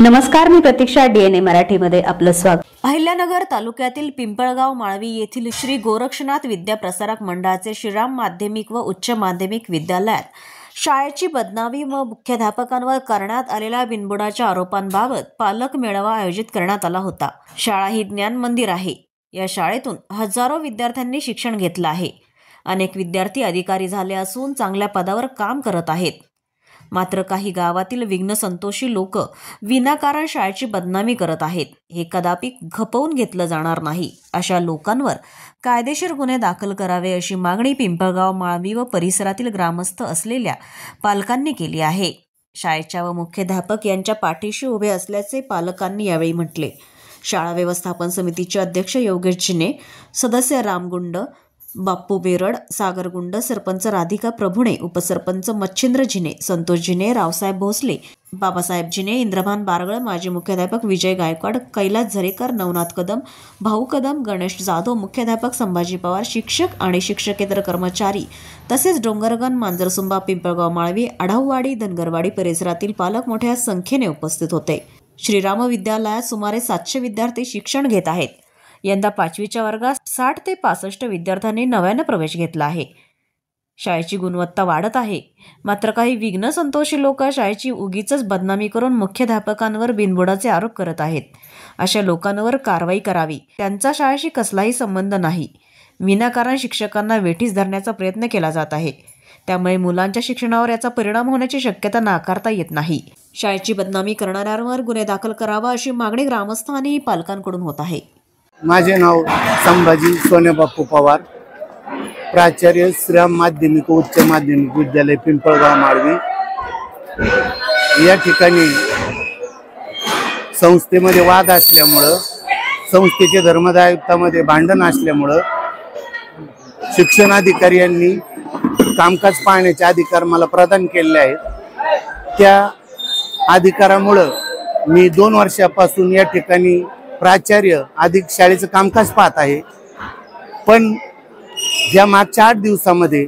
नमस्कार, मी प्रतीक्षा. DNA मराठीमध्ये आपलं स्वागत. अहिल्यानगर तालुक्यातील पिंपळगाव माळवी येथील श्री गोरक्षनाथ विद्याप्रसारक मंडळाचे श्रीराम माध्यमिक व उच्च माध्यमिक विद्यालयात शाळेची बदनामी व मुख्याध्यापकांवर करण्यात आलेल्या बिनबुडाच्या आरोपांबाबत पालक मेळावा आयोजित करण्यात आला होता. शाळा ही ज्ञान मंदिर आहे. या शाळेतून हजारो विद्यार्थ्यांनी शिक्षण घेतलं आहे. अनेक विद्यार्थी अधिकारी झाले असून चांगल्या पदावर काम करत आहेत. मात्र काही गावातील विघ्नसंतोषी लोक विनाकारण शाळेची बदनामी करत आहेत. हे कदापि खपवून घेतलं जाणार नाही. अशा लोकांवर कायदेशीर गुन्हे दाखल करावे अशी मागणी पिंपळगाव माळवी व परिसरातील ग्रामस्थ असलेल्या पालकांनी केली आहे. शाळेच्या व मुख्याध्यापक यांच्या पाठीशी उभे असल्याचे पालकांनी यावेळी म्हटले. शाळा व्यवस्थापन समितीचे अध्यक्ष योगेश जिने, सदस्य रामगुंड, बाप्पू बेरड, सागर गुंड, सरपंच राधिका प्रभुणे, उपसरपंच मच्छिंद्र जिने, संतोष जिने, रावसाहेब भोसले, बाबासाहेब जिने, इंद्रभान बारगळ, माजी मुख्याध्यापक विजय गायकवाड, कैलास झरेकर, नवनाथ कदम, भाऊ कदम, गणेश जाधव, मुख्याध्यापक संभाजी पवार, शिक्षक आणि शिक्षकेतर कर्मचारी तसेच डोंगरगण, मांजरसुंबा, पिंपळगाव माळवी, आढाववाडी, धनगरवाडी परिसरातील पालक मोठ्या संख्येने उपस्थित होते. श्रीराम विद्यालयात सुमारे 700 विद्यार्थी शिक्षण घेत आहेत. यंदा 5वीच्या वर्गात 60 ते 65 विद्यार्थ्यांनी नव्यानं प्रवेश घेतला आहे. शाळेची गुणवत्ता वाढत आहे. मात्र काही विघ्नसंतोषी लोक शाळेची उगीच बदनामी करून मुख्याध्यापकांवर बिनबुडाचे आरोप करत आहेत. अशा लोकांवर कारवाई करावी. त्यांचा शाळेशी कसलाही संबंध नाही. विनाकारण शिक्षकांना वेठीस धरण्याचा प्रयत्न केला जात आहे. त्यामुळे मुलांच्या शिक्षणावर याचा परिणाम होण्याची शक्यता नाकारता येत नाही. शाळेची बदनामी करणाऱ्यांवर गुन्हे दाखल करावा अशी मागणी ग्रामस्थ आणि पालकांकडून होत आहे. माझे नाव संभाजी सोनेबापू पवार, प्राचार्य श्रीराम माध्यमिक व उच्च माध्यमिक विद्यालय पिंपळगाव माळवी. या ठिकाणी संस्थेमध्ये वाद असल्यामुळं, संस्थेचे धर्मदायुक्तामध्ये भांडण असल्यामुळं शिक्षणाधिकारी यांनी कामकाज पाहण्याचे अधिकार मला प्रदान केलेले आहेत. त्या अधिकारामुळं मी 2 वर्षापासून या ठिकाणी प्राचार्य अधिक शाळेचं कामकाज पाहत आहे. पण या मागच्या 8 दिवसामध्ये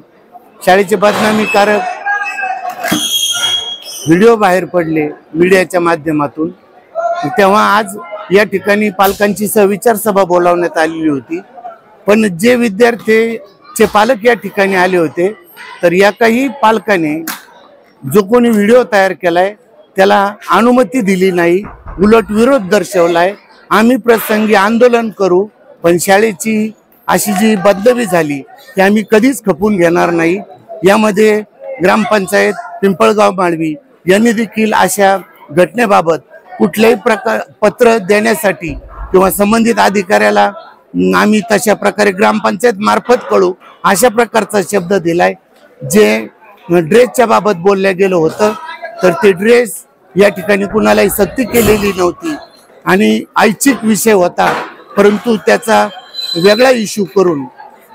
शाळेचे बदनामीकारक व्हिडिओ बाहेर पडले मीडियाच्या माध्यमातून. तेव्हा आज या ठिकाणी पालकांची सविचार सभा बोलावण्यात आलेली होती. पण जे विद्यार्थ्यांचे पालक या ठिकाणी आले होते, तर या काही पालकाने जो कोणी व्हिडिओ तयार केलाय त्याला अनुमती दिली नाही, उलट विरोध दर्शवलाय. आम्ही प्रसंगी आंदोलन करू, पण शाळेची अशी जी बदनामी झाली ती आम्ही कधीच खपून घेणार नाही. यामध्ये ग्रामपंचायत पिंपळगाव माळवी यांनी देखील अशा घटनेबाबत कुठल्याही पत्र देण्यासाठी किंवा संबंधित अधिकाऱ्याला आम्ही तशा प्रकारे ग्रामपंचायत मार्फत कळू अशा प्रकारचा शब्द दिलाय. जे ड्रेसच्या बाबत बोलल्या गेलं होतं, तर ते ड्रेस या ठिकाणी कुणालाही सक्ती केलेली नव्हती आणि ऐच्छिक विषय होता. परंतु त्याचा वेगळा इश्यू करून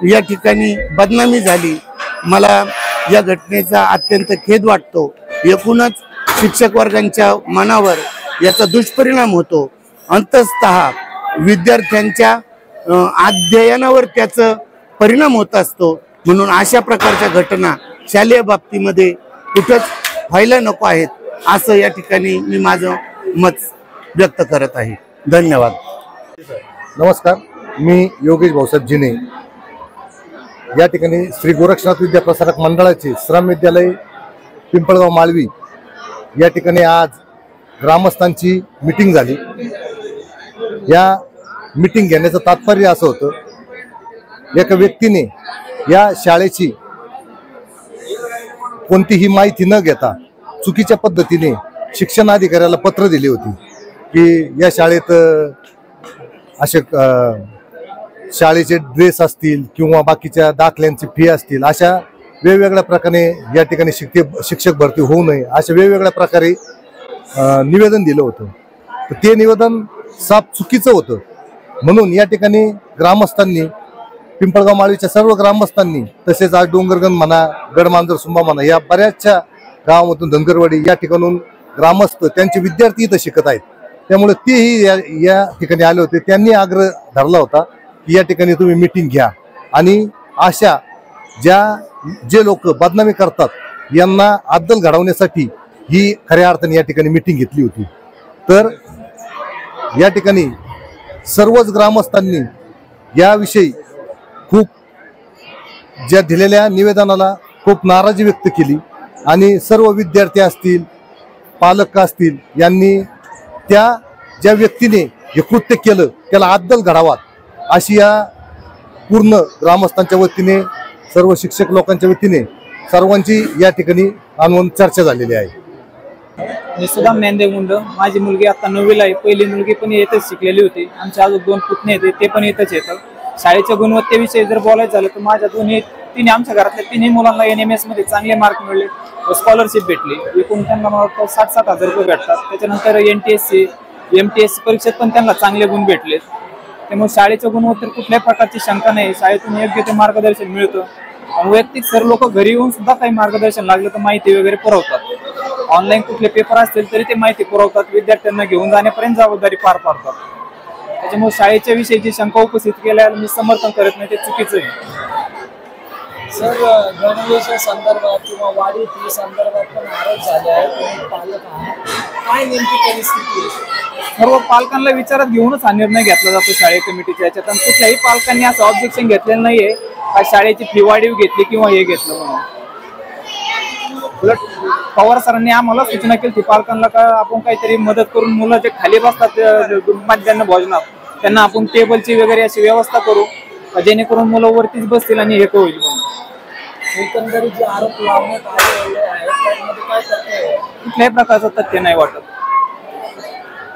या ठिकाणी बदनामी झाली. मला या घटनेचा अत्यंत खेद वाटतो. एकूणच शिक्षक वर्गांच्या मनावर याचा दुष्परिणाम होतो. अंततः विद्यार्थ्यांच्या अध्ययनावर त्याचा परिणाम होत असतो. म्हणून अशा प्रकारच्या घटना शालेय बाबतीमध्ये कुठंच व्हायला नको आहेत, असं या ठिकाणी मी माझं मत व्यक्त करत आहे. धन्यवाद. नमस्कार, मी योगेश भाऊसाहेब जिने. या ठिकाणी श्री गोरक्षनाथ विद्याप्रसारक मंडळाचे श्रम विद्यालय पिंपळगाव माळवी या ठिकाणी आज ग्रामस्थांची मीटिंग झाली. या मीटिंग घेण्याचं तात्पर्य असं होतं, एका व्यक्तीने या शाळेची कोणतीही माहिती न घेता चुकीच्या पद्धतीने शिक्षणाधिकाऱ्याला पत्र दिले होते की या शाळेत असे शाळेचे ड्रेस असतील किंवा बाकीच्या दाखल्यांची फी असतील, अशा वेगवेगळ्या प्रकारे या ठिकाणी शिक्षक भरती होऊ नये अशा वेगवेगळ्या प्रकारे निवेदन दिलं होतं. तर ते निवेदन साफ चुकीचं होतं. म्हणून या ठिकाणी ग्रामस्थांनी, पिंपळगाव माळवीच्या सर्व ग्रामस्थांनी, तसेच आज डोंगरगण म्हणा, गडमांजरसुंबा म्हणा, या बऱ्याचशा गावामधून धनगरवाडी या ठिकाणून ग्रामस्थ त्यांचे विद्यार्थी इथं शिकत आहेत. त्यामुळे तेही या ठिकाणी आले होते. त्यांनी आग्रह धरला होता की या ठिकाणी तुम्ही मीटिंग घ्या आणि अशा जे लोक बदनामी करतात यांना अद्दल घडवण्यासाठी ही खऱ्या अर्थाने या ठिकाणी मीटिंग घेतली होती. तर या ठिकाणी सर्वच ग्रामस्थांनी याविषयी खूप ज्या दिलेल्या निवेदनाला खूप नाराजी व्यक्त केली आणि सर्व विद्यार्थी असतील, पालक असतील, यांनी ज्या व्यक्तीने हे कृत्य केलं त्याला अद्दल घडावा अशी या पूर्ण ग्रामस्थांच्या वतीने, सर्व शिक्षक लोकांच्या वतीने सर्वांची या ठिकाणी आणून चर्चा झालेली आहे. मी सुदाम ज्ञानदेव, माझी मुलगी आता 9वीला आहे. पहिली मुलगी पण येतच शिकलेली होती. आमचे अजून 2 पुतणे आहेत, ते पण येतच येतात. शाळेच्या गुणवत्तेविषयी जर बोलायचं झालं तर माझ्या तिन्ही आमच्या घरातल्या तिन्ही मुलांना NMS मध्ये चांगले मार्क मिळले, स्कॉलरशिप भेटली. एकूण त्यांना मला वाटतं 60-60 रुपये भेटतात. त्याच्यानंतर NTSC MTSC परीक्षेत पण त्यांना चांगले गुण भेटले. त्यामुळे शाळेच्या गुणवत्तेवर कुठल्याही प्रकारची शंका नाही. शाळेतून योग्य ते मार्गदर्शन मिळतं. वैयक्तिक सर लोक घरी येऊन सुद्धा काही मार्गदर्शन लागलं तर माहिती वगैरे पुरवतात. ऑनलाईन कुठले पेपर असतील तरी ते माहिती पुरवतात. विद्यार्थ्यांना घेऊन जाण्यापर्यंत जबाबदारी पार पाडतात. त्याच्यामुळे शाळेच्या विषयी जी शंका उपस्थित केल्याला मी समर्थन करत नाही, ते चुकीचं आहे. सर, गणवेशा संदर्भात किंवा वाढीव फी संदर्भात पण आरोप झाले आहेत. तुम्ही पालक आहात, काय नेमकी परिस्थिती आहे? सर्व पालकांना विचारात घेऊनच हा निर्णय घेतला जातो शाळे कमिटीच्या याच्यात. आणि कुठल्याही पालकांनी असं ऑब्जेक्शन घेतलेलं नाहीये का शाळेची फी वाढीव घेतली किंवा हे घेतलं म्हणून. उलट पवार सरांनी आम्हाला सूचना केली पालकांना का आपण काहीतरी मदत करून मुलं जे खाली बसतात मध्यान्ह भोजनात त्यांना आपण टेबलची वगैरे अशी व्यवस्था करू, जेणेकरून मुलं वरतीच बसतील आणि हे होईल म्हणून. एकंदरीत जे आरोप लावण्यात आलेले आहेत त्यामध्ये काय तथ्य आहे? कुठल्याही प्रकारचं तथ्य नाही वाटत.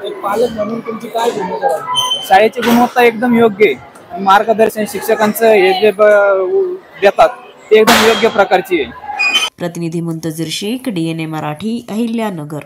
एक पालक म्हणून तुमची काय भूमिका आहे? शाळेची गुणवत्ता एकदम योग्य आहे. मार्गदर्शन शिक्षकांचं हे जे देतात ते एकदम योग्य प्रकारची आहे. प्रतिनिधी मुंतजीर शेख, DNA मराठी, अहिल्यानगर.